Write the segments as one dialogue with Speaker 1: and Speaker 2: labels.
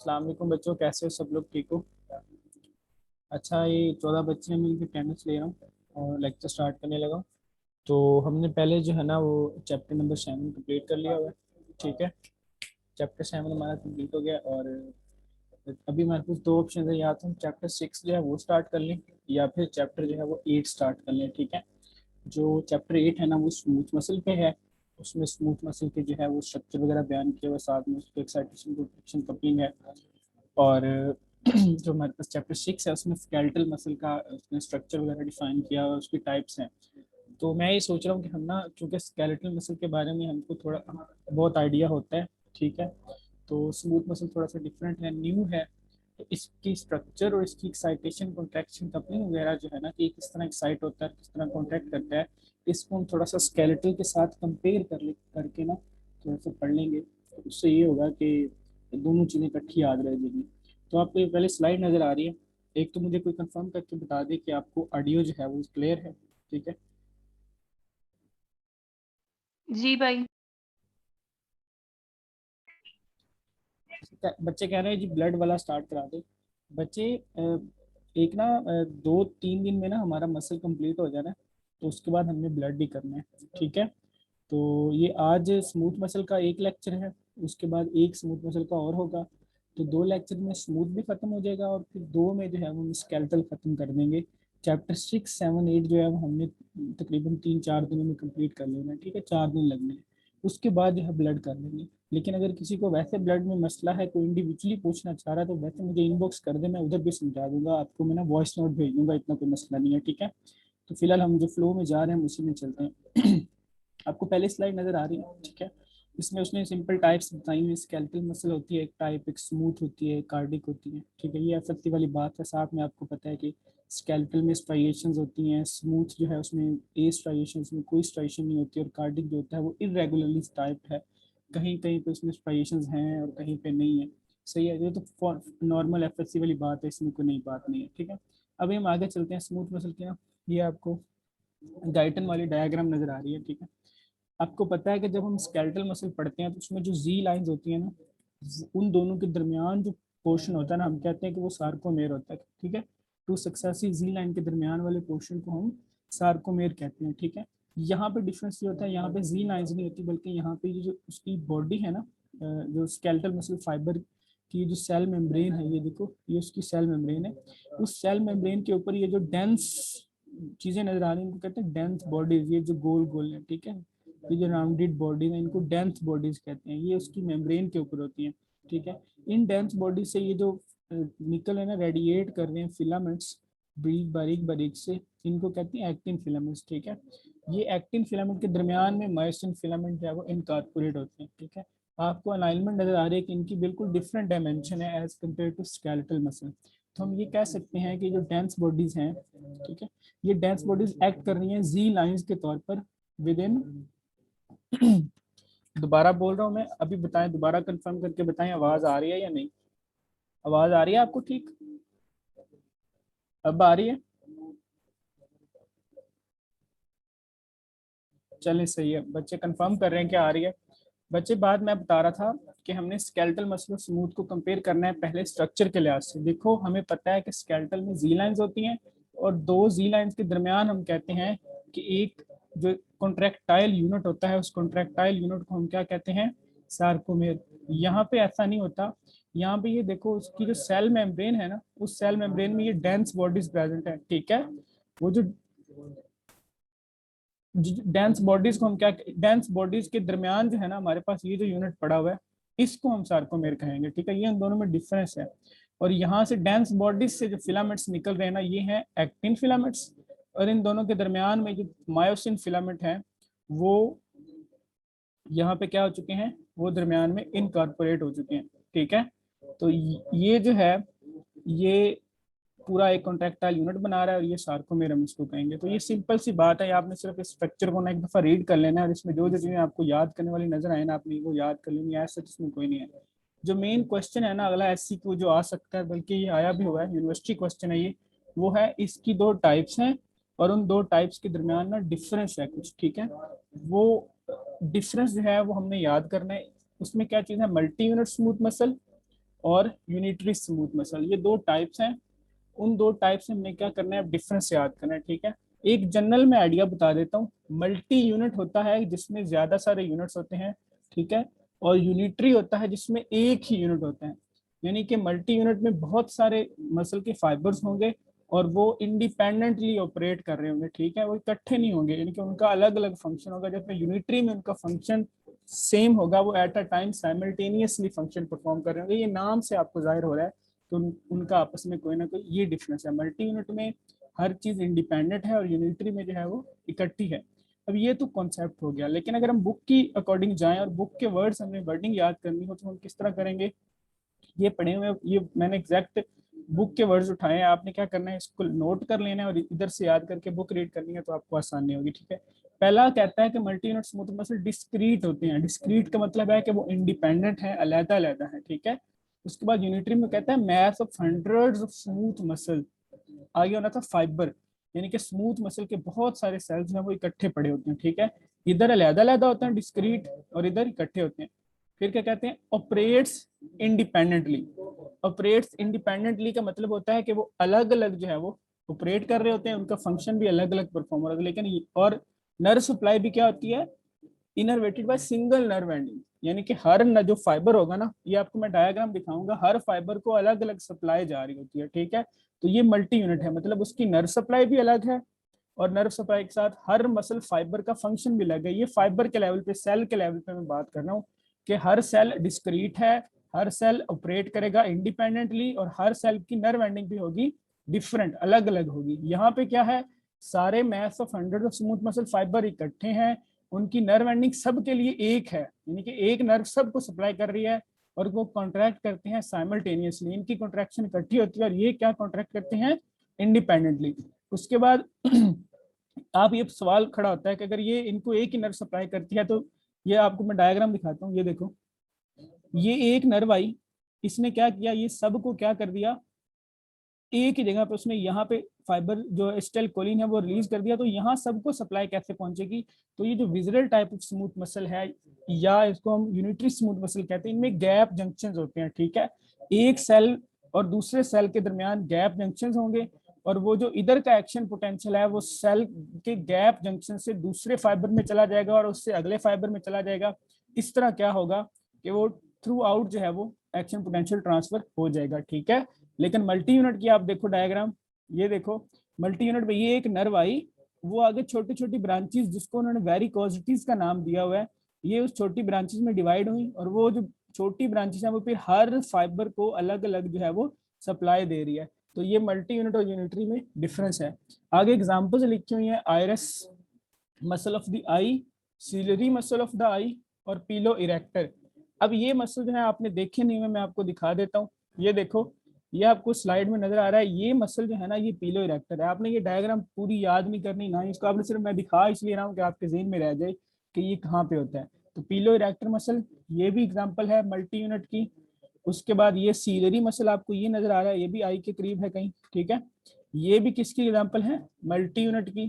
Speaker 1: अस्सलाम वालेकुम बच्चों, कैसे हो सब लोग? ठीक हो? अच्छा, ये 14 बच्चे हैं, मिलकर अटेंडेंस ले रहा हूँ और लेक्चर स्टार्ट करने लगा। तो हमने पहले जो है ना वो चैप्टर नंबर 7 कंप्लीट कर लिया हुआ है। ठीक है, चैप्टर 7 हमारा कंप्लीट हो गया और अभी हमारे पास दो ऑप्शन है, या तो हम चैप्टर 6 जो है वो स्टार्ट कर लें या फिर चैप्टर जो है वो 8 स्टार्ट कर लें। ठीक है, जो चैप्टर 8 है ना वो स्मूथ मसल पे है। उसमें स्मूथ मसल के जो है वो स्ट्रक्चर वगैरह बयान किया हुआ है, साथ में उसके एक्साइटेशन प्रोटेक्शन कपलिंग है। और जो हमारे पास चैप्टर 6 है उसमें स्केलेटल मसल का उसने स्ट्रक्चर वगैरह डिफाइन किया और उसकी टाइप्स हैं। तो मैं ये सोच रहा हूँ कि हम ना, चूंकि स्केलेटल मसल के बारे में हमको थोड़ा बहुत आइडिया होता है। ठीक है, तो स्मूथ मसल थोड़ा सा डिफरेंट है, न्यू है। तो इसकी स्ट्रक्चर और इसकी एक्साइटेशन कॉन्ट्रैक्शन कपलिंग वगैरह जो है ना, कि किस तरह एक्साइट होता है, किस तरह कॉन्ट्रैक्ट करता है, इसको हम थोड़ा सा स्केलेटल के साथ कंपेयर करके ना थोड़ा सा पढ़ लेंगे। तो उससे ये होगा कि दोनों चीज़ें इकट्ठी याद रह जाएगी। तो आपको ये पहले स्लाइड नज़र आ रही है। एक तो मुझे कोई कंफर्म करके बता दे कि आपको ऑडियो जो है वो क्लियर है। ठीक है,
Speaker 2: जी भाई।
Speaker 1: बच्चे कह रहे हैं जी ब्लड वाला स्टार्ट करा दे। बच्चे एक ना 2-3 दिन में ना हमारा मसल कंप्लीट हो जाना है, तो उसके बाद हमने ब्लड भी करना है। ठीक है, तो ये आज स्मूथ मसल का एक लेक्चर है, उसके बाद एक स्मूथ मसल का और होगा। तो दो लेक्चर में स्मूथ भी खत्म हो जाएगा और फिर दो में जो है वो हम स्केलेटल खत्म कर देंगे। चैप्टर 6, 7, 8 जो है वो हमने तकरीबन 3-4 दिनों में कंप्लीट कर लेना है। ठीक है, 4 दिन लगने हैं। उसके बाद जो है ब्लड कर लेंगे। लेकिन अगर किसी को वैसे ब्लड में मसला है, कोई इंडिविजुअली पूछना चाह रहा है, तो वैसे मुझे इनबॉक्स कर दे, मैं उधर भी समझा दूंगा आपको। मैं ना वॉइस नोट भेज दूंगा, इतना कोई मसला नहीं है। ठीक है, तो फिलहाल हम जो फ्लो में जा रहे हैं हम उसी में चलते हैं। आपको पहले स्लाइड नजर आ रही है? ठीक है, इसमें उसने सिंपल टाइप्स बताई हुई, स्केलेटल मसल होती है एक टाइप, एक स्मूथ होती है, एक कार्डिक होती है। ठीक है, ये एफएफटी वाली बात है। साथ में आपको पता है कि स्केलेटल में स्ट्राइएशंस होती हैं, स्मूथ जो है उसमें ए स्ट्राइएशन, उसमें कोई स्ट्राइएशन नहीं होती, और कार्डिक जो होता है वो इरेगुलरली टाइप है। कहीं कहीं पे उसमें स्ट्राइएशंस हैं और कहीं पे नहीं है। सही है, ये तो नॉर्मल एफएससी वाली बात है, इसमें कोई नई बात नहीं है। ठीक है, अभी हम आगे चलते हैं स्मूथ मसल की ना। ये आपको गाइटन वाली डायग्राम नजर आ रही है। ठीक है, आपको पता है कि जब हम स्केलेटल मसल पढ़ते हैं तो उसमें जो जी लाइंस होती है ना, उन दोनों के दरमियान जो पोर्शन होता है ना, हम कहते हैं कि वो सार्कोमेर होता है। ठीक है, टू सक्सेसिव जी लाइन के दरमियान वाले पोर्शन को हम सार्कोमेर कहते हैं। ठीक है, यहाँ पे डिफरेंस ये होता है, यहाँ पे जी लाइंस नहीं होती, बल्कि यहाँ पे ये जो उसकी बॉडी है ना, जो स्केलेटल मसल फाइबर की जो सेल मेम्ब्रेन है, ये देखो, ये उसकी सेल मेम्ब्रेन है। उस सेल मेम्ब्रेन के ऊपर ये जो डेंस चीजें नजर आ रही हैं, इनको कहते हैं डेंस बॉडीज। ये जो गोल गोल है, ठीक है, ये जो राउंडेड बॉडीज हैं इनको डेंस बॉडीज कहते हैं, ये उसकी मेम्ब्रेन के ऊपर होती हैं। ठीक है, इन डेंस बॉडी से ये जो निकल है ना, रेडिएट कर रहे हैं फिलामेंट्स बारीक बारीक बारीक से, इनको कहते हैं एक्टिन फिलामेंट्स। ठीक है, ये एक्टिन फिलामेंट के दरमियान में मायोसिन फिलामेंट है वो इनकॉर्पोरेट होते हैं। ठीक है, आपको अलाइनमेंट नजर आ रही है कि इनकी बिल्कुल डिफरेंट डायमेंशन है as compared to skeletal muscle. तो हम ये कह सकते हैं कि जो डेंस बॉडीज हैं, ठीक है, ये डेंस बॉडीज एक्ट कर रही हैं जी लाइंस के तौर पर विद इन। दोबारा बोल रहा हूँ मैं, अभी बताएं, दोबारा कंफर्म करके बताएं आवाज आ रही है या नहीं। आवाज आ रही है आपको? ठीक, अब आ रही है? चलिए सही है, बच्चे कंफर्म कर रहे हैं कि आ रही है। बच्चे, बाद मैं बता रहा था कि हमने स्केलेटल मसल और स्मूथ को कंपेयर करना है पहले स्ट्रक्चर के लिहाज से। देखो, हमें पता है कि स्केलेटल में जी लाइंस होती हैं, और दो जी लाइंस के दरमियान हम कहते हैं कि एक जो कॉन्ट्रैक्टाइल यूनिट होता है, उस कॉन्ट्रैक्टाइल यूनिट को हम क्या कहते हैं? सार्कोमेर। यहाँ पे ऐसा नहीं होता। यहाँ पे ये देखो, उसकी जो सेल मेम्ब्रेन है ना, उस सेल मेम्ब्रेन में ये डेंस बॉडीज प्रेजेंट है। ठीक है, वो जो डेंस बॉडीज को हम क्या, डेंस बॉडीज के दरमियान जो है ना हमारे पास ये जो यूनिट पड़ा हुआ है, इसको हम सार्कोमेर कहेंगे। ठीक है, ये इन दोनों में डिफरेंस है। और यहाँ से डेंस बॉडीज से जो फिलामेंट्स निकल रहे हैं ना, ये हैं एक्टिन फिलामेंट्स। और इन दोनों के दरमियान में जो मायोसिन फिलामेंट है, वो यहाँ पे क्या हो चुके हैं? वो दरमियान में इनकॉर्पोरेट हो चुके हैं। ठीक है, तो ये जो है, ये पूरा एक कॉन्ट्रैक्टाइल यूनिट बना रहा है, और ये सार्कोमेर हम इसको कहेंगे। तो ये सिंपल सी बात है, आपने सिर्फ इस स्ट्रक्चर को ना एक दफा रीड कर लेना है, और इसमें जो जो चीजें आपको याद करने वाली नजर आए ना, आपने वो याद कर लेनी है। ऐसा इसमें कोई नहीं है। जो मेन क्वेश्चन है ना अगला एससी को जो आ सकता है, बल्कि ये आया भी हुआ है, यूनिवर्सिटी क्वेश्चन है ये, वो है इसकी दो टाइप्स हैं और उन दो टाइप्स के दरमियान ना डिफरेंस है कुछ। ठीक है, वो डिफरेंस जो है वो हमने याद करना है। उसमें क्या चीज़ है? मल्टी यूनिट स्मूथ मसल और यूनिटरी स्मूथ मसल, ये दो टाइप्स हैं। उन दो टाइप से हमें क्या करना है, डिफरेंस याद करना है, ठीक है। एक जनरल में आइडिया बता देता हूँ। मल्टी यूनिट होता है जिसमें ज्यादा सारे यूनिट्स होते हैं, ठीक है। और यूनिटरी होता है जिसमें एक ही यूनिट होता है। यानी कि मल्टी यूनिट में बहुत सारे मसल के फाइबर्स होंगे और वो इंडिपेंडेंटली ऑपरेट कर रहे होंगे, ठीक है, वो इकट्ठे नहीं होंगे, यानी कि उनका अलग अलग फंक्शन होगा। जबकि यूनिटरी में उनका फंक्शन सेम होगा, वो at a time simultaneously function perform कर रहे होंगे। ये नाम से आपको जाहिर हो रहा है। तो उनका आपस में कोई ना कोई ये डिफरेंस है। मल्टी यूनिट में हर चीज इंडिपेंडेंट है और यूनिटरी में जो है वो इकट्ठी है। अब ये तो कॉन्सेप्ट हो गया, लेकिन अगर हम बुक की अकॉर्डिंग जाएं और बुक के वर्ड्स हमें वर्डिंग याद करनी हो तो हम किस तरह करेंगे। ये पढ़े हुए, ये मैंने एग्जैक्ट बुक के वर्ड्स उठाए हैं, आपने क्या करना है, इसको नोट कर लेना है और इधर से याद करके बुक रीड करनी है तो आपको आसानी होगी, ठीक है। पहला कहता है कि multi unit smooth muscle discrete होते हैं। डिस्क्रीट का मतलब है कि वो इंडिपेंडेंट है, अलग अलग है, ठीक है। उसके बाद यूनिटरी में कहता है math of hundreds of smooth muscle. आगे होना था फाइबर, यानी कि स्मूथ मसल के बहुत सारे सेल्स हैं वो इकट्ठे पड़े होते हैं, ठीक है। इधर अलग अलग होते हैं डिस्क्रीट और इधर इकट्ठे होते हैं। फिर क्या कहते हैं, ऑपरेट्स इंडिपेंडेंटली। ऑपरेट्स इंडिपेंडेंटली का मतलब होता है कि वो अलग अलग जो है वो ऑपरेट कर रहे होते हैं, उनका फंक्शन भी अलग अलग परफॉर्म हो रहा है। लेकिन और नर्व सप्लाई भी क्या होती है, innervated by single nerve ending. यानी कि हर जो फाइबर होगा ना, ये आपको मैं डायग्राम दिखाऊंगा, हर फाइबर को अलग अलग सप्लाई जा रही होती है, ठीक है। तो ये मल्टी यूनिट है, मतलब उसकी नर्व सप्लाई भी अलग है और नर्व सप्लाई के साथ हर मसल फाइबर का फंक्शन भी अलग है। ये फाइबर के लेवल पे, सेल के लेवल पे मैं बात कर रहा हूँ कि हर सेल डिस्क्रीट है, हर सेल ऑपरेट करेगा इंडिपेंडेंटली और हर सेल की नर्व एंडिंग भी होगी डिफरेंट, अलग अलग होगी। यहाँ पे क्या है, सारे mass of hundred of smooth muscle fibre इकट्ठे हैं, उनकी नर्व एंडिंग सब के लिए एक है, यानी कि एक नर्व सबको सप्लाई कर रही है और वो कॉन्ट्रैक्ट करते हैं साइमल्टेनियसली। इनकी कॉन्ट्रैक्शन इकट्ठी होती है और ये क्या कॉन्ट्रैक्ट करते हैं, इंडिपेंडेंटली। उसके बाद आप ये सवाल खड़ा होता है कि अगर ये इनको एक ही नर्व सप्लाई करती है तो, ये आपको मैं डायग्राम दिखाता हूँ, ये देखो, ये एक नर्व आई, इसने क्या किया, ये सबको क्या कर दिया, एक ही जगह पे उसने यहाँ पे फाइबर जो एस्टेल कोलिन है वो रिलीज कर दिया, तो यहाँ सबको सप्लाई कैसे पहुंचेगी। तो ये जो visceral type of smooth muscle है, या इसको हम यूनिटरी स्मूथ मसल कहते हैं, इनमें गैप जंक्शंस होते हैं, ठीक है। एक सेल और दूसरे सेल के दरमियान गैप जंक्शंस होंगे और वो जो इधर का एक्शन पोटेंशियल है वो सेल के गैप जंक्शन से दूसरे फाइबर में चला जाएगा और उससे अगले फाइबर में चला जाएगा। इस तरह क्या होगा कि वो थ्रू आउट जो है वो एक्शन पोटेंशियल ट्रांसफर हो जाएगा, ठीक है। लेकिन मल्टी यूनिट की आप देखो डायग्राम, ये देखो, मल्टी यूनिट में ये एक नर्व आई, वो आगे छोटी छोटी ब्रांचेस जिसको उन्होंने वेरिकोसिटीज का नाम दिया हुआ है, ये उस छोटी ब्रांचेस में डिवाइड हुई और वो जो छोटी ब्रांचेस है वो फिर हर फाइबर को अलग अलग जो है वो सप्लाई दे रही है। तो ये मल्टी यूनिट और यूनिटरी में डिफरेंस है। आगे एग्जाम्पल्स लिखी हुई है, iris muscle of the eye, ciliary muscle of the eye और पीलो इरेक्टर। अब ये मसल जो है आपने देखे नहीं है, मैं आपको दिखा देता हूँ। ये देखो, ये आपको स्लाइड में नजर आ रहा है, ये मसल जो है ना ये पीलो इरेक्टर है। आपने ये डायग्राम पूरी याद नहीं करनी ना, इसको आपने सिर्फ मैं दिखा इसलिए रहा हूँ कि आपके जेहन में रह जाए कि ये कहाँ पे होता है। तो पीलो इरेक्टर मसल ये भी एग्जाम्पल है मल्टी यूनिट की। उसके बाद ये सीलरी मसल आपको ये नजर आ रहा है, ये भी आई के करीब है कहीं, ठीक है। ये भी किसकी एग्जाम्पल है, मल्टी यूनिट की।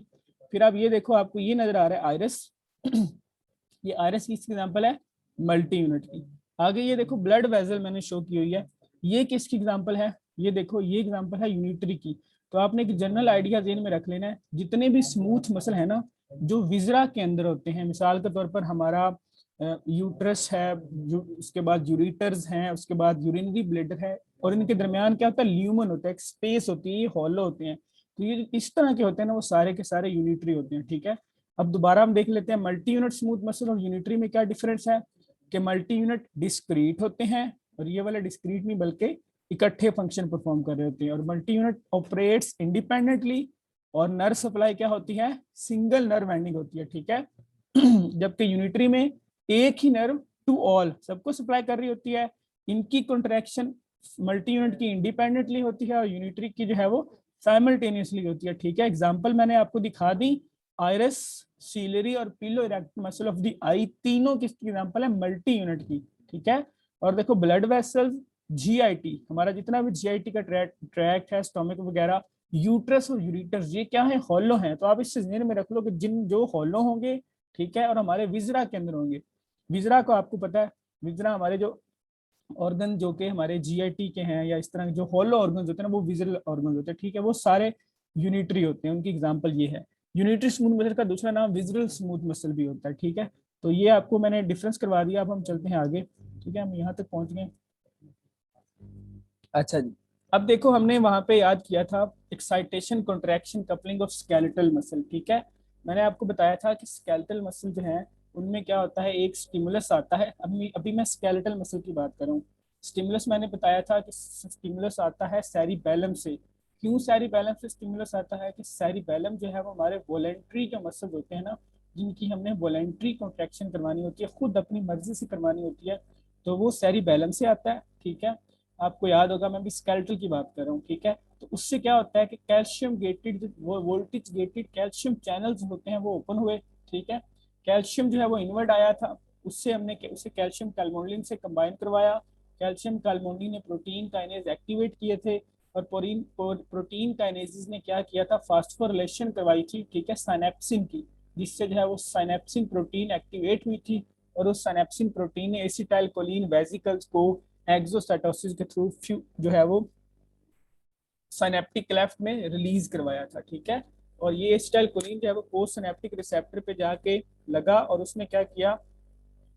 Speaker 1: फिर आप ये देखो, आपको ये नजर आ रहा है आयरस ये आयरस किसकी एग्जाम्पल है, मल्टी यूनिट की। आगे ये देखो ब्लड वेजल मैंने शो की हुई है, ये किसकी एग्जाम्पल है, ये देखो ये एग्जाम्पल है यूनिटरी की। तो आपने एक जनरल आइडिया जेन में रख लेना है, जितने भी स्मूथ मसल है ना जो विजरा के अंदर होते हैं, मिसाल के तौर पर हमारा यूट्रस है, उसके बाद यूरिटर्स हैं, उसके बाद यूरिनरी ब्लेडर है, और इनके दरमियान क्या होता है, ल्यूमन होता है, एक स्पेस होती है, ये हॉलो होते हैं। तो ये इस तरह के होते हैं ना, वो सारे के सारे यूनिटरी होते हैं, ठीक है। अब दोबारा हम देख लेते हैं मल्टी यूनिट स्मूथ मसल और यूनिटरी में क्या डिफरेंस है, कि मल्टी यूनिट डिस्क्रीट होते हैं और ये वाले डिस्क्रीट नहीं बल्कि इकट्ठे फंक्शन परफॉर्म कर रहे होते हैं। और मल्टी यूनिट ऑपरेट्स इंडिपेंडेंटली और नर्व सप्लाई क्या होती है, सिंगल नर्व एंडिंग होती है, ठीक है। जबकि यूनिटरी में एक ही नर्व टू ऑल सबको सप्लाई कर रही होती है। इनकी कॉन्ट्रैक्शन मल्टी यूनिट की इंडिपेंडेंटली होती है और यूनिटरी की जो है वो साइमल्टेनियसली होती है, ठीक है। एग्जांपल मैंने आपको दिखा दी, आयरस, सीलरी और pilo erector muscle of the आई, तीनों किसकी एग्जांपल है, मल्टी यूनिट की, ठीक है। और देखो ब्लड वेसल्स, जीआईटी, हमारा जितना भी जीआईटी का ट्रैक्ट है, स्टोमक वगैरह, यूट्रस और यूरिटर्स, ये क्या है, हॉलो हैं। तो आप इससे ध्यान में रख लो कि जिन जो हॉलो होंगे, ठीक है, और हमारे विजरा के अंदर होंगे। विजरा को आपको पता है, विजरा हमारे जो ऑर्गन जो कि हमारे जीआईटी के हैं या इस तरह के जो हॉलो ऑर्गन होते हैं ना वो विजुअल ऑर्गन होते हैं, ठीक है, वो सारे यूनिटरी होते हैं। उनकी एग्जांपल ये है। यूनिटरी स्मूथ मसल का दूसरा नाम विजुअल स्मूथ मसल भी होता है, ठीक है। तो ये आपको मैंने डिफरेंस करवा दिया। अब हम चलते हैं आगे, ठीक है, हम यहाँ तक पहुंच गए। अच्छा जी, अब देखो हमने वहां पे याद किया था excitation contraction coupling of skeletal muscle, ठीक है। मैंने आपको बताया था कि स्केलेटल मसल जो है उनमें क्या होता है, एक स्टिमुलस आता है। अभी अभी मैं स्केलेटल मसल की बात कर रहा हूँ। स्टिमुलस मैंने बताया था कि स्टिमुलस आता है सेरिबेलम से। क्यों सेरिबेलम से स्टिमुलस आता है? कि सेरिबेलम जो है वो हमारे वॉलेंट्री जो मसल होते हैं ना, जिनकी हमने वॉलेंट्री कॉन्ट्रैक्शन करवानी होती है, खुद अपनी मर्जी से करवानी होती है, तो वो सेरिबेलम से आता है, ठीक है। आपको याद होगा मैं भी स्केलेटल की बात कर रहा हूँ, ठीक है। तो उससे क्या होता है कि कैल्शियम गेटेड वो वोल्टेज गेटेड कैल्शियम चैनल्स होते हैं वो ओपन हुए, ठीक है। कैल्शियम जो है वो इनवर्ट आया था, उससे हमने उसे कैल्शियम कैलमोनिन से कंबाइन करवाया। कैल्शियम कैलमोनिन ने प्रोटीन काइनेज एक्टिवेट किए थे, और प्रोटीन काइनेसिस ने क्या किया था, फास्फोरिलेशन करवाई थी, ठीक है, साइनेप्सिन की, जिससे जो है वो साइनेप्सिन प्रोटीन एक्टिवेट हुई थी। और उस साइनेप्सिन प्रोटीन ने एसिटाइल कोलिन वेसिकल्स को एक्सोसाइटोसिस के थ्रू जो है वो साइनेप्टिक क्लेफ्ट में रिलीज करवाया था, ठीक है। और ये एसिटाइल कोलिन जो है वो पोस्ट सिनेप्टिक रिसेप्टर पे जाके लगा और उसने क्या किया,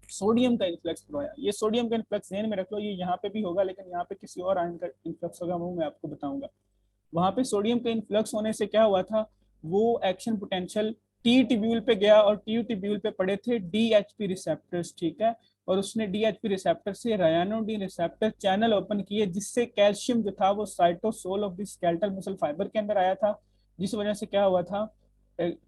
Speaker 1: सोडियम का इन्फ्लक्स करवाया। ये सोडियम का इन्फ्लक्स ध्यान में रख लो, ये यहाँ पे भी होगा लेकिन यहाँ पे किसी और आयन का इन्फ्लक्स होगा, वो मैं आपको बताऊंगा। वहां पे सोडियम के इन्फ्लक्स होने से क्या हुआ था, वो एक्शन पोटेंशियल टी ट्यूब्यूल पे गया और टी ट्यूब्यूल पे पड़े थे डीएचपी रिसेप्टर्स, ठीक है। और उसने डीएचपी रिसेप्टर से रायानोडिन रिसेप्टर चैनल ओपन किए, जिससे कैल्शियम जो था वो cytosol of the skeletal muscle fibre के अंदर आया था। जिस वजह से क्या हुआ था,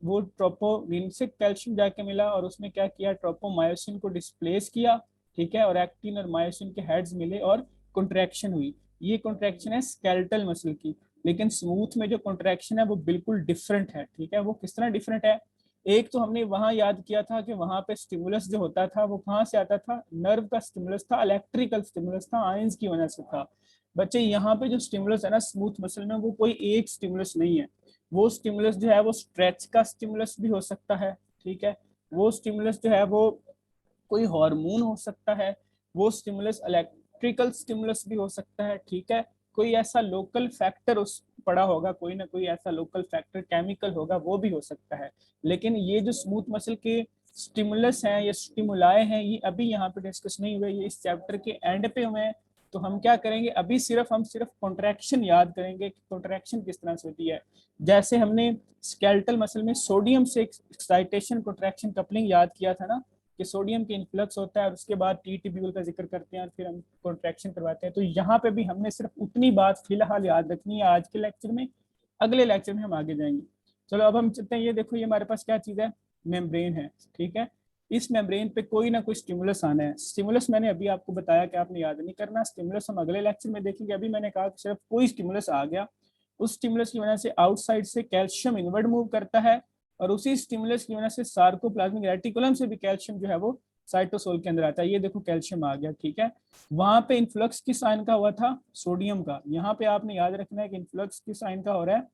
Speaker 1: वो ट्रोपोनिन से कैल्शियम जाके मिला और उसने क्या किया, ट्रोपोमायोसिन को डिस्प्लेस किया, ठीक है। और एक्टिन और मायोसिन के हेड्स मिले और कॉन्ट्रैक्शन हुई। ये कॉन्ट्रैक्शन है स्केलेटल मसल की। लेकिन स्मूथ में जो कॉन्ट्रैक्शन है वो बिल्कुल डिफरेंट है, ठीक है। वो किस तरह डिफरेंट है, एक तो हमने वहां याद किया था कि वहां पे स्टिमुलस जो होता था वो कहाँ से आता था, नर्व का स्टिमुलस था, इलेक्ट्रिकल स्टिमुलस था, आयंस की वजह से था। बच्चे यहाँ पे जो स्टिमुलस है ना स्मूथ मसल में, वो कोई एक स्टिमुलस नहीं है। वो स्टिमुलस जो है वो स्ट्रेच का स्टिमुलस भी हो सकता है, ठीक है। वो स्टिमुलस जो है वो कोई हार्मोन हो सकता है। वो स्टिमुलस इलेक्ट्रिकल स्टिमुलस भी हो सकता है, ठीक है। कोई ऐसा लोकल फैक्टर उस पड़ा होगा, कोई ना कोई ऐसा लोकल फैक्टर केमिकल होगा, वो भी हो सकता है। लेकिन ये जो स्मूथ मसल के स्टिमुलस हैं या स्टिमुलाए हैं, ये अभी यहाँ पे डिस्कस नहीं हुए, ये इस चैप्टर के एंड पे हुए हैं। तो हम क्या करेंगे अभी, हम सिर्फ कॉन्ट्रैक्शन याद करेंगे कि कॉन्ट्रैक्शन किस तरह से होती है। जैसे हमने स्केलेटल मसल में सोडियम से एक्साइटेशन कॉन्ट्रैक्शन कपलिंग याद किया था ना, कि सोडियम के इन्फ्लक्स होता है और उसके बाद टी ट्यूब्यूल का जिक्र करते हैं और फिर हम कॉन्ट्रैक्शन करवाते हैं। तो यहाँ पे भी हमने सिर्फ उतनी बात फिलहाल याद रखनी है आज के लेक्चर में। अगले लेक्चर में हम आगे जाएंगे। चलो अब हम चलते हैं, ये देखो ये हमारे पास क्या चीज़ है, मेम्ब्रेन है, ठीक है। इस मेम्ब्रेन पे कोई ना कोई स्टिमुलस आना है। स्टिमुलस मैंने अभी आपको बताया कि आपने याद नहीं करना, स्टिमुलस हम अगले लेक्चर में देखेंगे। अभी मैंने कहा कि सिर्फ कोई स्टिमुलस आ गया, उस स्टिमुलस की वजह से आउटसाइड से कैल्शियम इनवर्ड मूव करता है, और उसी स्टिमुलस की वजह से सार्कोप्लाज्मिक रेटिकुलम से भी कैल्शियम जो है वो साइटोसोल के अंदर आता है। ये देखो कैल्शियम आ गया, ठीक है। वहां पे इन्फ्लक्स किस आयन का हुआ था, सोडियम का। यहाँ पे आपने याद रखना है कि इन्फ्लक्स किस आयन का हो रहा है,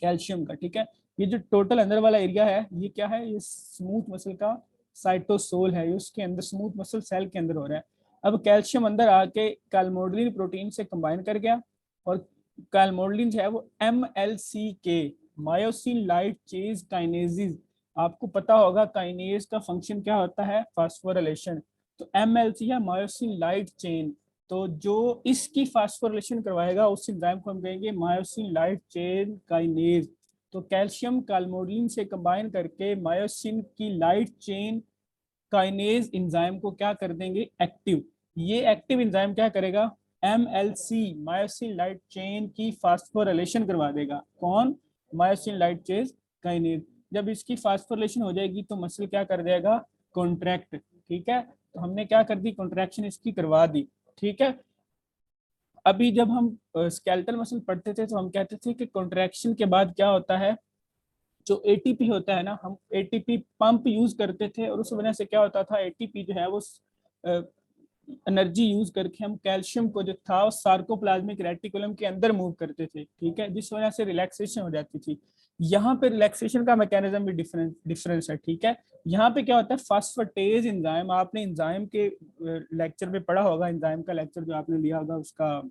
Speaker 1: कैल्शियम का, ठीक है। ये जो टोटल अंदर वाला एरिया है ये क्या है, ये स्मूथ मसल का साइटोसोल है, ये उसके अंदर स्मूथ मसल सेल के अंदर हो रहा है। अब कैल्शियम अंदर आके कैलमोडलिन प्रोटीन से कंबाइन कर गया, और कैलमोडलिन जो है वो MLC के मायोसिन लाइट चेन काइनेसिस, आपको पता होगा काइनेज का फंक्शन क्या होता है, फास्फोरिलेशन। तो MLC या मायोसिन लाइट चेन, तो जो इसकी फास्फोरिलेशन करवाएगा उस एंजाइम को हम कहेंगे मायोसिन लाइट चेन काइनेज। तो कैल्शियम कैलमोडलिन से कंबाइन करके मायोसिन की लाइट चेन काइनेज एंजाइम को क्या कर देंगे, एक्टिव। ये एक्टिव एंजाइम क्या करेगा, MLC मायोसिन लाइट चेन की फास्फोरिलेशन करवा देगा। कौन, मायोसिन लाइट चेन काइनेज। जब इसकी फास्फोरिलेशन हो जाएगी तो मसल क्या कर देगा, कॉन्ट्रैक्ट, ठीक है। तो हमने क्या कर दी, कॉन्ट्रैक्शन इसकी करवा दी, ठीक है। अभी जब हम स्केलेटल मसल पढ़ते थे तो हम कहते थे कि कॉन्ट्रैक्शन के बाद क्या होता है, जो एटीपी होता है ना, हम एटीपी पंप यूज करते थे, और उस वजह से क्या होता था, एटीपी जो है वो एनर्जी यूज करके हम कैल्शियम को जो था सार्कोप्लाज्मिक रेटिकुलम के अंदर मूव करते थे, ठीक है, जिस वजह से रिलैक्सेशन हो जाती थी। यहाँ पे रिलैक्सेशन का मैकेनिज्म भी डिफरेंस है, ठीक है। यहाँ पे क्या होता है, फास्फेटेज एंजाइम, आपने एंजाइम के लेक्चर में पढ़ा होगा, एंजाइम का लेक्चर जो आपने लिया होगा उसका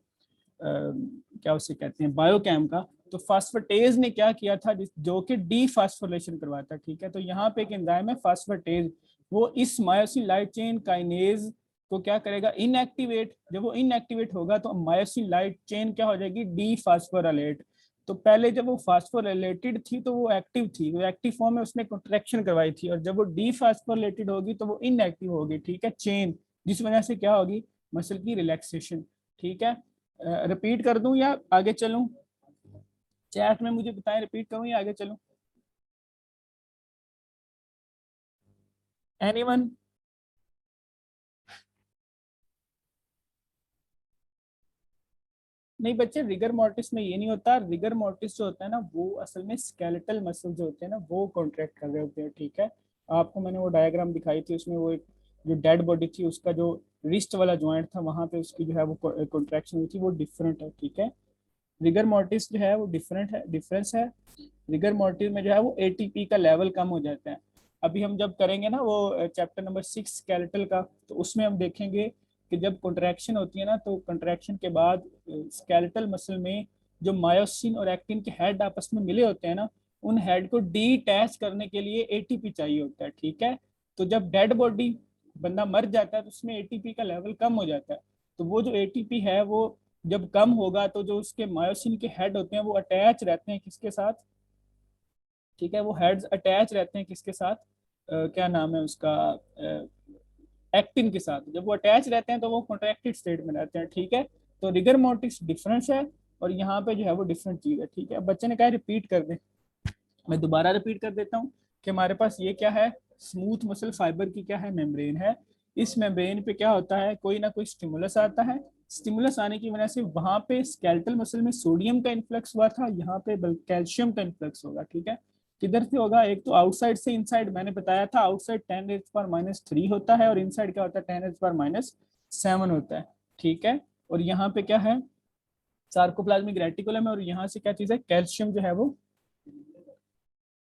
Speaker 1: क्या उसे कहते हैं, बायोकेम का। तो फास्फेटेज ने क्या किया था, जो कि डीफास्फोरिलेशन करवाता है, ठीक है। तो यहाँ पे एक एंजाइम है फास्फेटेज, वो इस मायोसिन लाइट चेन काइनेज को क्या करेगा, इनएक्टिवेट। जब वो इनएक्टिवेट होगा तो मायोसिन लाइट चेन क्या हो जाएगी, डीफास्फोराइलेट। तो पहले जब वो फास्फोरिलेटेड थी तो वो एक्टिव थी, वो एक्टिव फॉर्म में उसने कॉन्ट्रैक्शन करवाई थी, और जब वो डीफास्फोरिलेटेड होगी तो वो इनएक्टिव होगी, ठीक है, चेन, जिस वजह से क्या होगी, मसल की रिलैक्सेशन, ठीक है। रिपीट कर दूं या आगे चलूं, चैट में मुझे बताएं, रिपीट करूं या आगे चलूं, एनीवन? नहीं बच्चे, रिगर मोर्टिस में ये नहीं होता। रिगर मोर्टिस जो होता है ना, वो असल में स्केलेटल मसल जो होते हैं ना, वो कॉन्ट्रैक्ट कर रहे होते हैं, ठीक है। आपको मैंने वो डायग्राम दिखाई थी, उसमें वो एक जो डेड बॉडी थी उसका जो रिस्ट वाला जॉइंट था, वहां पे उसकी जो है वो कॉन्ट्रैक्शन हुई थी, वो डिफरेंट है, ठीक है। रिगर मोर्टिस जो है वो डिफरेंट है, डिफरेंस है। रिगर मोर्टिस में जो है वो एटीपी का लेवल कम हो जाता है। अभी हम जब करेंगे ना वो चैप्टर नंबर 6 स्केलेटल का, तो उसमें हम देखेंगे कि जब कॉन्ट्रैक्शन होती है ना, तो कॉन्ट्रैक्शन के बाद स्केलेटल मसल में जो मायोसिन और एक्टिन के हेड आपस में मिले होते हैं ना, उन हेड को डीटैच करने के लिए एटीपी चाहिए होता है, ठीक है। तो जब डेड बॉडी, बंदा मर जाता है, तो उसमें एटीपी का लेवल कम हो जाता है। तो वो जो एटीपी है वो जब कम होगा, तो जो उसके मायोसिन के हेड होते हैं वो अटैच रहते हैं किसके साथ, ठीक है, वो हेड्स अटैच रहते हैं किसके साथ, क्या नाम है उसका, एक्टिन के साथ। जब वो अटैच रहते हैं तो वो कॉन्ट्रैक्टेड स्टेट में रहते हैं, ठीक है। तो रिगर मोर्टिस डिफरेंस है, और यहाँ पे जो है वो डिफरेंट चीज है, ठीक है। अब बच्चे ने कहा रिपीट कर दे, मैं दोबारा रिपीट कर देता हूँ कि हमारे पास ये क्या है, स्मूथ मसल फाइबर की क्या है, मेम्ब्रेन है। इस मेम्ब्रेन पे क्या होता है, कोई ना कोई स्टिमुलस आता है। स्टिमुलस आने की वजह से वहां पे स्केलेटल मसल में सोडियम का इन्फ्लक्स हुआ था, यहाँ पे कैल्शियम का इन्फ्लक्स होगा, ठीक है। किधर से होगा, एक तो आउटसाइड से इनसाइड, मैंने बताया था आउटसाइड 10⁻³ होता है, और इनसाइड क्या होता है, 10⁻7 होता है, ठीक है। और यहाँ पे क्या है, सार्कोप्लाज्मिक रेटिकुलम है, और यहाँ से क्या चीज है, कैल्शियम जो है वो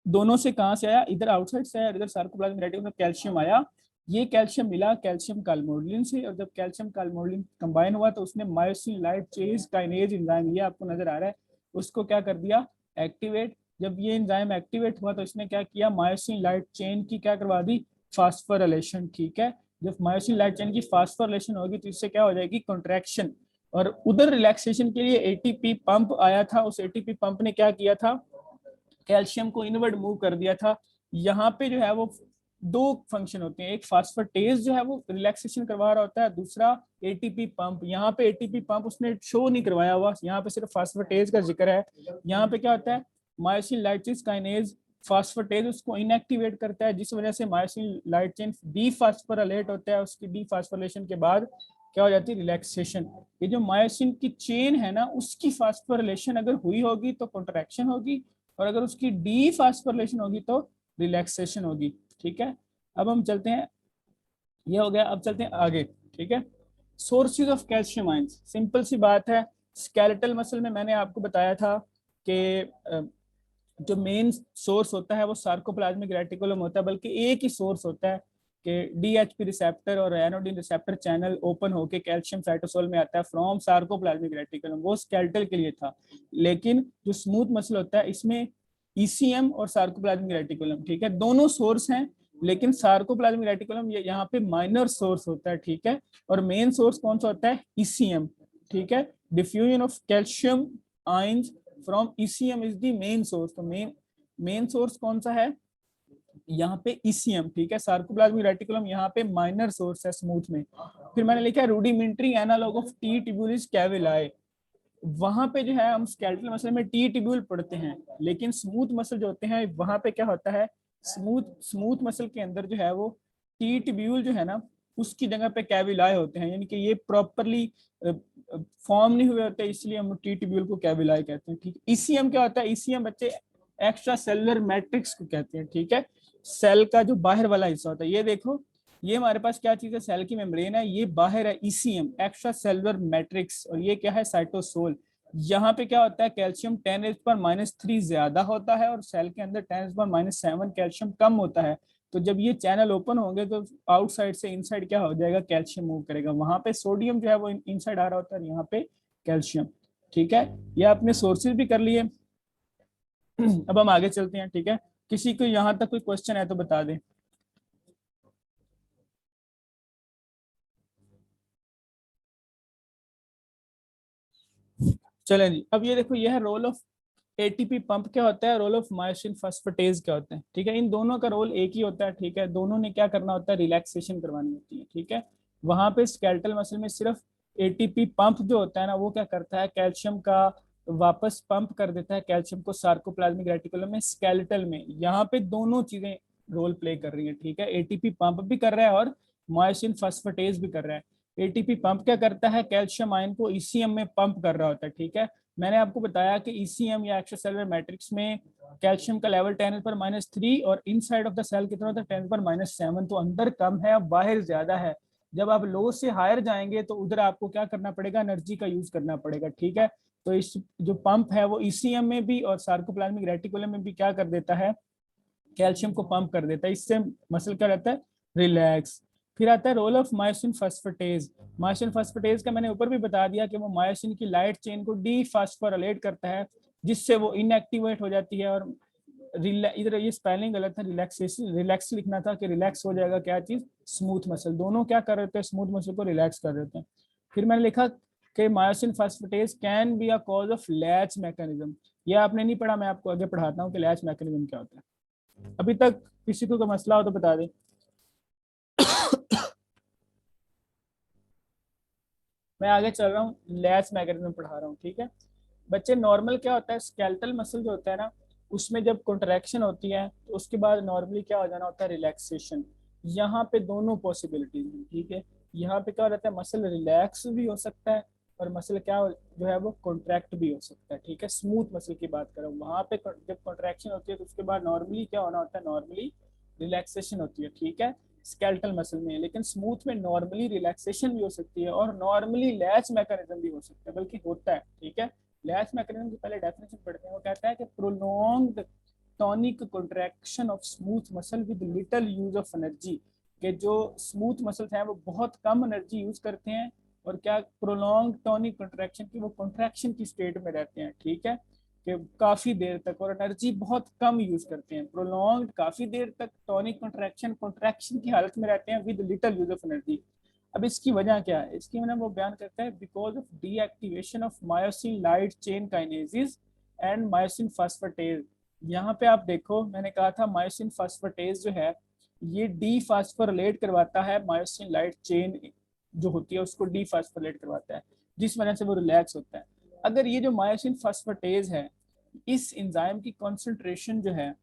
Speaker 1: दोनों से कहां से आया, इधर आउटसाइड से आया, इधर सार्कोप्लाज्मिक रेटिकुलम में कैल्शियम आया। ये कैल्शियम मिला कैल्शियम काल्मोडुलिन से, और जब कैल्शियम काल्मोडुलिन कंबाइन हुआ तो उसने myosin light chain kinase enzyme, ये आपको नजर आ रहा है, उसको क्या कर दिया, एक्टिवेट। जब ये एंजाइम एक्टिवेट हुआ तो इसने क्या किया, मायोसिन लाइट चेन की क्या करवा दी, फास्फोरिलेशन, ठीक है। जब मायोसिन लाइट चेन की फास्फोरिलेशन होगी तो इससे क्या हो जाएगी, कॉन्ट्रैक्शन। और उधर रिलैक्सेशन के लिए एटीपी पंप आया था, उस एटीपी पंप ने क्या किया था, कैल्शियम को इनवर्ड मूव कर दिया था। यहाँ पे जो है वो दो फंक्शन होते हैं, एक फास्फेटेज जो है वो रिलैक्सेशन करवा रहा होता है, दूसरा एटीपी पंप। यहाँ पे एटीपी पंप उसने शो नहीं करवाया हुआ, यहाँ पे सिर्फ फास्फेटेज का जिक्र है। यहाँ पे क्या होता है, myosin light chain kinase phosphatase उसको इनएक्टिवेट करता है, जिस वजह से मायोसिन लाइट चेन डीफास्फोराइलेट होता है। उसकी डीफास्फोरिलेशन के बाद क्या हो जाती है, रिलैक्सेशन। ये जो मायोसिन की चेन है ना, उसकी फास्फोरिलेशन अगर हुई होगी तो कॉन्ट्रैक्शन होगी, और अगर उसकी डीफास्फोरिलेशन होगी तो रिलैक्सेशन होगी, ठीक है। अब हम चलते हैं, ये हो गया, अब चलते हैं आगे, ठीक है। Sources of calcium ions, simple सी बात है। स्केलेटल मसल में मैंने आपको बताया था कि जो मेन सोर्स होता है वो सार्कोप्लाज्मिक रेटिकुलम होता है, बल्कि एक ही सोर्स होता है कि डीएचपी रिसेप्टर और एनोडिन रिसेप्टर चैनल ओपन होके कैल्शियम साइटोसोल में आता है फ्रॉम सार्कोप्लाज्मिक रेटिकुलम, वो स्केलेटल के लिए था। लेकिन जो स्मूथ मसल होता है इसमें ईसीएम और सार्कोप्लाज्मिक रेटिकुलम, ठीक है, दोनों सोर्स हैं। लेकिन सार्कोप्लाज्मिक रेटिकुलम ये यहाँ पे माइनर सोर्स होता है, ठीक है। और मेन सोर्स कौन सा होता है, ईसीएम, ठीक है। Diffusion of calcium ions from ECM is the main source. तो मेन सोर्स कौन सा है, यहाँ पे ईसीएम, ठीक है। सार्कोप्लाज्मिक रेटिकुलम यहाँ पे माइनर सोर्स है स्मूथ में। फिर मैंने लिखा है रूडिमेंट्री एनालॉग ऑफ टी ट्यूबुलिस कैविलाई। वहां पे जो है हम स्केलेटल मसल में टी ट्यूब्यूल पढ़ते हैं, लेकिन स्मूथ मसल जो होते हैं वहां पे क्या होता है, स्मूथ मसल के अंदर जो है वो टी ट्यूब्यूल जो है ना, उसकी जगह पे कैविलाए होते हैं, यानी कि ये प्रॉपरली फॉर्म नहीं हुए होते, इसलिए हम टी ट्यूब्यूल को कैविलाए कहते हैं, ठीक है। ईसीएम क्या होता है, ईसीएम बच्चे एक्स्ट्रा सेलुलर मैट्रिक्स को कहते हैं, ठीक है। सेल का जो बाहर वाला हिस्सा होता है, ये देखो, ये हमारे पास क्या चीज है, सेल की मेम्ब्रेन है, ये बाहर है ईसीएम एक्स्ट्रा सेलुलर मैट्रिक्स, और ये क्या है, साइटोसोल। यहाँ पे क्या होता है, कैल्शियम 10⁻³ ज्यादा होता है और सेल के अंदर 10⁻⁷ कैल्शियम कम होता है। तो जब ये चैनल ओपन होंगे तो आउटसाइड से इनसाइड क्या हो जाएगा, कैल्शियम मूव करेगा। वहां पे सोडियम जो है वो इनसाइड आ रहा होता है, यहाँ पे कैल्शियम। ठीक है, ये आपने सोर्सेज भी कर लिए। अब हम आगे चलते हैं। ठीक है, किसी को यहाँ तक कोई क्वेश्चन है तो बता दें। चलें जी, अब ये देखो, ये है रोल ऑफ एटीपी पंप क्या होता है, रोल ऑफ मायोसिन फॉस्फेटेज क्या होता है। ठीक है, इन दोनों का रोल एक ही होता है। ठीक है, दोनों ने क्या करना होता है, रिलैक्सेशन करवानी होती है। ठीक है, वहां पे स्केलेटल मसल में सिर्फ एटीपी पंप जो होता है ना, वो क्या करता है, कैल्शियम का वापस पंप कर देता है कैल्शियम को सार्कोप्लाज्मिक रेटिकुलम में, स्केलेटल में। यहाँ पे दोनों चीजें रोल प्ले कर रही है। ठीक है, एटीपी पंप भी कर रहा है और मायोसिन फॉस्फेटेज भी कर रहा है। एटीपी पंप क्या करता है, कैल्शियम आयन को ईसीएम में पंप कर रहा होता है। ठीक है, मैंने आपको बताया कि ईसीएम या एक्स्ट्रासेलुलर मैट्रिक्स में कैल्शियम का लेवल 10⁻³ और इनसाइड ऑफ द सेल कितना होता है, 10⁻⁷। तो अंदर कम है, बाहर ज्यादा है। जब आप लो से हायर जाएंगे तो उधर आपको क्या करना पड़ेगा, एनर्जी का यूज करना पड़ेगा। ठीक है, तो इस जो पंप है वो ईसीएम में भी और सार्कोप्लाज्मिक रेटिकुलम में भी क्या कर देता है, कैल्शियम को पंप कर देता है। इससे मसल क्या रहता है, रिलैक्स। फिर आता है role of myosin phosphatase. Myosin phosphatase का मैंने ऊपर भी बता दिया कि वो मायोसिन की लाइट चेन को डीफॉस्फोराइलेट करता है, जिससे वो इनएक्टिवेट हो जाती है। और इधर ये स्पेलिंग गलत है, रिलैक्सेशन, रिलैक्स लिखना था कि रिलैक्स हो जाएगा क्या चीज, स्मूथ मसल। दोनों क्या कर रहे थे, स्मूथ मसल को रिलैक्स कर देते हैं। फिर मैंने लिखा कि myosin phosphatase can be a cause of latch mechanism. ये आपने नहीं पढ़ा, मैं आपको आगे पढ़ाता हूँ कि लैच मैकेनिज्म क्या होता है। अभी तक किसी को कोई मसला हो तो बता दे। मैं आगे चल रहा हूँ, लैच मैकेनिज्म पढ़ा रहा हूँ। ठीक है बच्चे, नॉर्मल क्या होता है, स्केलेटल मसल जो होता है ना, उसमें जब कॉन्ट्रैक्शन होती है तो उसके बाद नॉर्मली क्या हो जाना होता है, रिलैक्सेशन। यहाँ पे दोनों पॉसिबिलिटीज हैं। ठीक है, यहाँ पे क्या रहता है, मसल रिलैक्स भी हो सकता है और मसल क्या जो है वो कॉन्ट्रैक्ट भी हो सकता है। ठीक है, स्मूथ मसल की बात करें, वहां पे जब कॉन्ट्रैक्शन होती है तो उसके बाद नॉर्मली क्या होना होता है, नॉर्मली रिलैक्सेशन होती है। ठीक है, स्केलेटल मसल में। लेकिन स्मूथ में नॉर्मली रिलैक्सेशन भी हो सकती है और नॉर्मली लैच मैकेनिज्म भी हो सकता है, बल्कि होता है। ठीक है, लैच मैकेनिज्म की पहले डेफिनेशन पढ़ते हैं। वो कहता है कि prolonged tonic contraction of smooth muscle with little use of energy, कि जो स्मूथ मसल्स हैं वो बहुत कम एनर्जी यूज करते हैं और क्या, प्रोलॉन्ग टॉनिक कॉन्ट्रैक्शन की, वो कॉन्ट्रैक्शन की स्टेट में रहते हैं। ठीक है, कि काफी देर तक, और एनर्जी बहुत कम यूज करते हैं। प्रोलॉन्ग काफी देर तक टॉनिक कॉन्ट्रैक्शन, कॉन्ट्रैक्शन की हालत में रहते हैं with little use of energy. अब इसकी वजह क्या है, इसकी वजह वो बयान करता है, because of deactivation of myosin light chain kinesis and myosin phosphatase. यहाँ पे आप देखो, मैंने कहा था मायोसिन फास्फेटेज जो है ये डीफास्फोरिलेट करवाता है, मायोसिन लाइट चेन जो होती है उसको डीफास्फोरिलेट करवाता है, जिस वजह से वो रिलैक्स होता है। अगर ये जो मायोसिन फास्फेटेज है, इस एंजाइम की कॉन्सेंट्रेशन जो है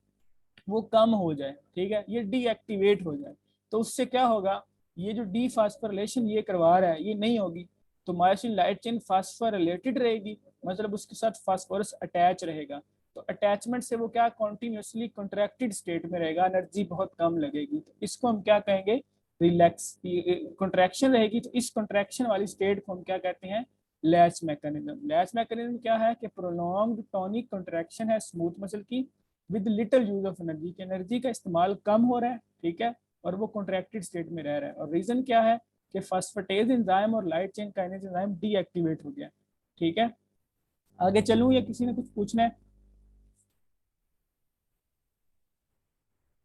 Speaker 1: वो कम हो जाए, ठीक है, ये डीएक्टिवेट हो जाए, तो उससे क्या होगा, ये जो डीफास्फोरिलेशन ये करवा रहा है ये नहीं होगी, तो मायोसिन लाइट चेन फास्फोरिलेटेड रहेगी, मतलब उसके साथ फास्फोरस अटैच रहेगा। तो अटैचमेंट से वो क्या, कॉन्टिन्यूसली कॉन्ट्रैक्टेड स्टेट में रहेगा, एनर्जी बहुत कम लगेगी। तो इसको हम क्या कहेंगे, रिलैक्स, कॉन्ट्रैक्शन रहेगी। तो इस कॉन्ट्रैक्शन वाली स्टेट को हम क्या कहते हैं, लैच मैकेनिज्म। लैच मैकेनिज्म क्या है कि प्रोलॉन्ग्ड टॉनिक कॉन्ट्रैक्शन है स्मूथ मसल की with little use of energy, की एनर्जी का इस्तेमाल कम हो रहा है। ठीक है, और वो कॉन्ट्रैक्टेड स्टेट में रह रहा है। और रीजन क्या है कि फास्फेटेज एंजाइम और light chain kinase enzyme deactivate हो गया। ठीक है, आगे चलूं या किसी ने कुछ पूछना है,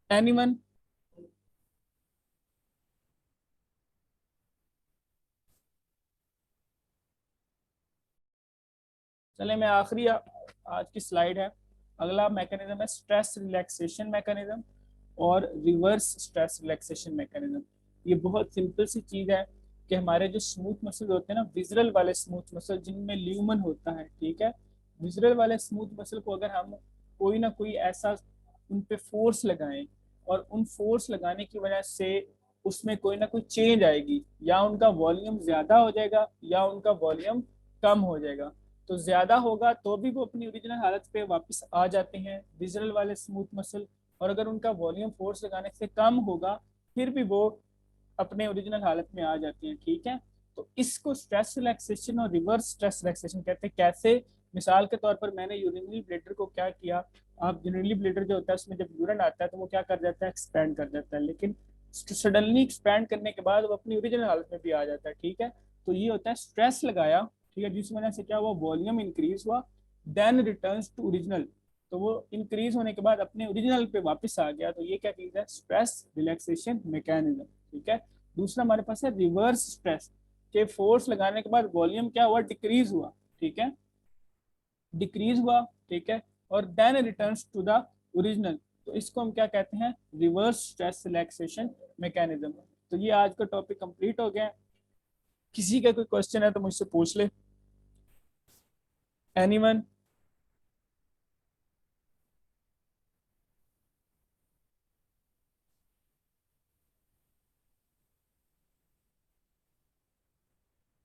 Speaker 1: एनीवन? चले, मैं आखिरी आज की स्लाइड है। अगला मैकेनिज्म है स्ट्रेस रिलैक्सेशन मैकेनिज्म और रिवर्स स्ट्रेस रिलैक्सेशन मैकेनिज्म। ये बहुत सिंपल सी चीज है कि हमारे जो स्मूथ मसल होते हैं ना, विजरल वाले स्मूथ मसल जिनमें ल्यूमन होता है, ठीक है, विजरल वाले स्मूथ मसल को अगर हम कोई ना कोई ऐसा उन पे फोर्स लगाएं और उन फोर्स लगाने की वजह से उसमें कोई ना कोई चेंज आएगी, या उनका वॉल्यूम ज्यादा हो जाएगा या उनका वॉल्यूम कम हो जाएगा। तो ज्यादा होगा तो भी वो अपनी ओरिजिनल हालत पे वापस आ जाते हैं विजरल वाले स्मूथ मसल, और अगर उनका वॉल्यूम फोर्स लगाने से कम होगा फिर भी वो अपने ओरिजिनल हालत में आ जाती हैं। ठीक है, तो इसको स्ट्रेस रिलैक्सेशन और रिवर्स स्ट्रेस रिलैक्सेशन कहते हैं। कैसे? मिसाल के तौर पर मैंने यूरिनरी ब्लैडर को क्या किया, आप यूरिनरी ब्लैडर जो होता है उसमें जब यूरिन आता है तो वो क्या कर जाता है, एक्सपैंड कर जाता है, लेकिन सडनली एक्सपैंड करने के बाद वो अपनी ओरिजिनल हालत में भी आ जाता है। ठीक है, तो ये होता है स्ट्रेस लगाया, ठीक है, जिस वजह से क्या हुआ, वॉल्यूम इंक्रीज हुआ, देन रिटर्न्स टू ओरिजिनल, तो वो इंक्रीज होने के बाद अपने ओरिजिनल पे वापस आ गया, तो ये क्या चीज है, स्ट्रेस रिलैक्सेशन मैकेनिज्म। ठीक है, दूसरा हमारे पास है रिवर्स स्ट्रेस, के फोर्स लगाने के बाद वॉल्यूम क्या हुआ, डिक्रीज हुआ। ठीक है, डिक्रीज हुआ, ठीक है, और then returns to the original, तो इसको हम क्या कहते हैं, रिवर्स स्ट्रेस रिलैक्सेशन मैकेनिज्म। तो ये आज का टॉपिक कंप्लीट हो गया। किसी का कोई क्वेश्चन है तो मुझसे पूछ ले, एनीवन?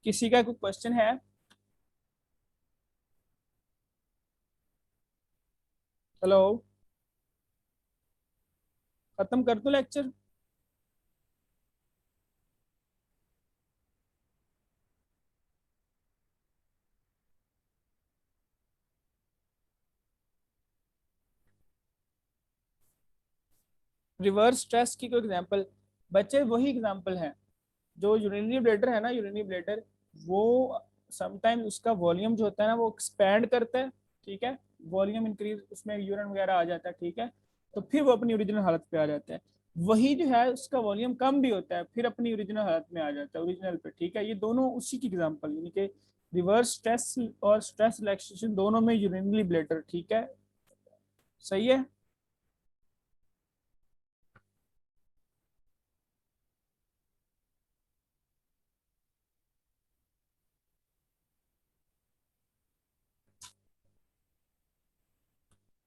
Speaker 1: किसी का कोई क्वेश्चन है? हेलो, खत्म कर दो लेक्चर? रिवर्स स्ट्रेस की कोई एग्जांपल? बच्चे वही एग्जांपल है, जो यूरिनरी ब्लैडर है ना, यूरिनरी ब्लैडर, वो समटाइम उसका वॉल्यूम जो होता है ना वो एक्सपैंड करता है। ठीक है, वॉल्यूम इंक्रीज, उसमें यूरिन वगैरह आ जाता है। ठीक है, तो फिर वो अपनी ओरिजिनल हालत पे आ जाता है। वही जो है उसका वॉल्यूम कम भी होता है, फिर अपनी ओरिजिनल हालत में आ जाता है, ओरिजिनल पे। ठीक है, ये दोनों उसी की एग्जांपल, यानी कि रिवर्स स्ट्रेस और स्ट्रेस रिलैक्सेशन दोनों में यूरिनरी ब्लैडर। ठीक है, सही है।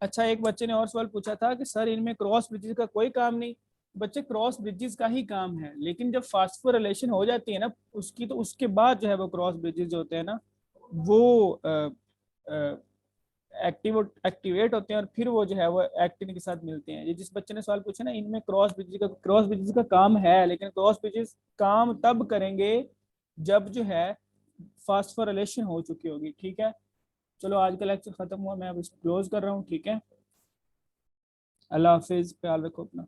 Speaker 1: अच्छा, एक बच्चे ने और सवाल पूछा था कि सर इनमें क्रॉस ब्रिजेस का कोई काम नहीं। बच्चे, क्रॉस ब्रिजेस का ही काम है, लेकिन जब फास्फोरिलेशन हो जाती है ना उसकी, तो उसके बाद जो है वो क्रॉस ब्रिजेस जो होते हैं ना वो एक्टिवेट होते हैं, और फिर वो जो है वो एक्टिन के साथ मिलते हैं। ये जिस बच्चे ने सवाल पूछा ना, इनमें क्रॉस ब्रिजेस का काम है, लेकिन क्रॉस ब्रिजेस काम तब करेंगे जब जो है फास्फोरिलेशन हो चुकी होगी। ठीक है, चलो आज का लेक्चर खत्म हुआ, मैं अब क्लोज कर रहा हूँ। ठीक है, अल्लाह हाफिज, ख्याल रखो अपना।